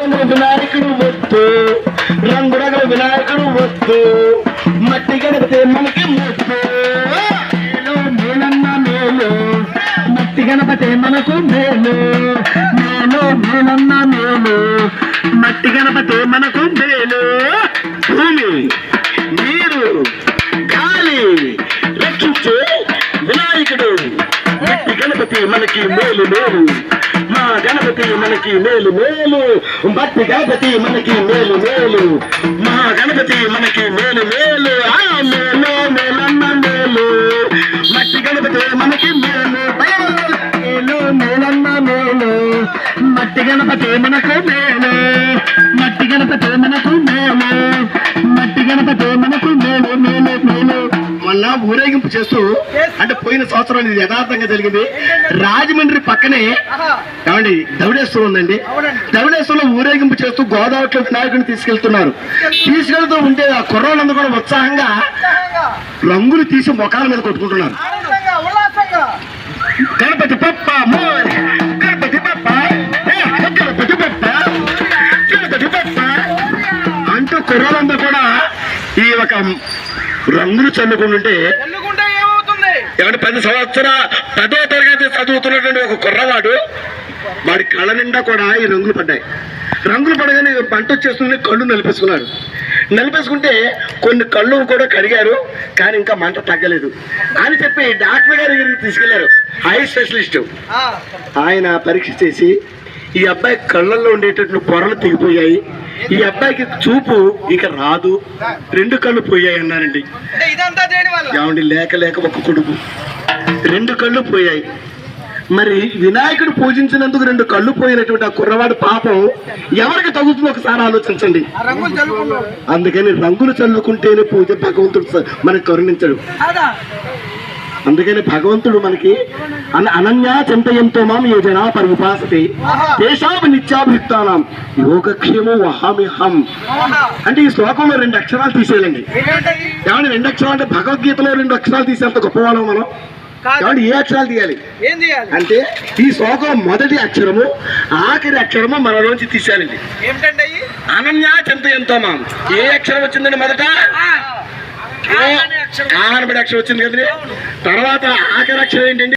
రంగురంగుల వినాయకుడు వద్దు, రంగురంగుల వినాయకుడు వద్దు, మట్టి గణపతి మనకి ముద్దు. మేలు మేలన్న మేలు, మట్టి గణపతి మనకు మేలు. మేలు మేలన్న మేలు, మట్టి గణపతి మనకు మేలు. భూమి నీరు గాలి రక్షించే వినాయకుడు మట్టి గణపతి మనకి మేలు మేలు. మా గణపతి మనకి మేలు మేలు, మట్టి గణపతి మనకి మేలు మేలు. మా గణపతి మనకి మేలు మేలు. మేలు మేలన్న మేలు, మట్టి గణపతి మనకి మేలు మేలు. మేలన్న మేలు, మట్టి గణపతి మనకు మేలు. మట్టి గణపతి మనకు మేలు, మట్టి గణపతి మనకు మేలు మేలు మేలు. మొన్న ఊరేగింపు చేస్తూ, అంటే పోయిన సంవత్సరం ఇది యథార్థంగా జరిగింది. రాజమండ్రి పక్కనే ఏమండి ధవళేశ్వరం ఉందండి. ధవళేశ్వరంలో ఊరేగింపు చేస్తూ గోదావరిలో వినాయకుడిని తీసుకెళ్తున్నారు. తీసుకెళ్తూ ఉంటే ఆ కుర్రాళ్ళందరూ కూడా ఉత్సాహంగా రంగులు తీసి మొఖాల మీద కొట్టుకుంటున్నారు. గణపతి పప్ప గణపతి పప్ప గణపతి పప్ప గణపతి పప్ప అంటూ కుర్రాళ్ళందరూ కూడా ఈ ఒక రంగులు చల్లుకుంటుంటే ఏమంటే 10 సంవత్సరాల 10వ తరగతి చదువుతున్నటువంటి ఒక కుర్రవాడు, వాడి కళ్ళ నిండా కూడా ఈ రంగులు పడ్డాయి. రంగులు పడగానే పంట వచ్చేస్తుంది, కళ్ళు నలిపేసుకున్నాడు. నలిపేసుకుంటే కొన్ని కళ్ళు కూడా కడిగారు, కానీ ఇంకా మంట తగ్గలేదు అని చెప్పి డాక్టర్ గారి దగ్గరికి తీసుకెళ్లారు. ఐ స్పెషలిస్ట్ ఆయన పరీక్ష చేసి, ఈ అబ్బాయి కళ్ళల్లో ఉండేటటువంటి పొరలు తెగిపోయాయి, ఈ అబ్బాయికి చూపు ఇక రాదు, 2 కళ్ళు పోయాయి అన్నారండి. ఏమండి లేక లేక ఒక కొడుకు 2 కళ్ళు పోయాయి. మరి వినాయకుడు పూజించినందుకు 2 కళ్ళు పోయినటువంటి ఆ కుర్రవాడు పాపం ఎవరికి తగ్గుతుందో ఒకసారి ఆలోచించండి. అందుకని రంగులు చల్లుకుంటేనే పూజ భగవంతుడు మనకు కరుణించడు. అందుకని భగవంతుడు మనకి అనన్యా చింతయంతో మాం ఏ జనా పరిపాసతే తేషాం నిత్యాభియుక్తానాం యోగక్షేమో వహామ్యహం. అంటే ఈ శ్లోకంలో 2 అక్షరాలు తీసేయాలండి. ఏమంటే 2 అక్షరాలు అంటే భగవద్గీతలో 2 అక్షరాలు తీసేంత గొప్పవాళ్ళం మనం. కాబట్టి ఏ అక్షరాలు తీయాలి అంటే ఈ శ్లోకం మొదటి అక్షరము ఆఖరి అక్షరము మనలోంచి తీసేయాలండి. అనన్యా చింతయంతో మాం ఏ అక్షరం వచ్చిందండి? మొదట ఆనబడి అక్షరం వచ్చింది కదండి. తర్వాత ఆఖరి అక్షరం ఏంటండి?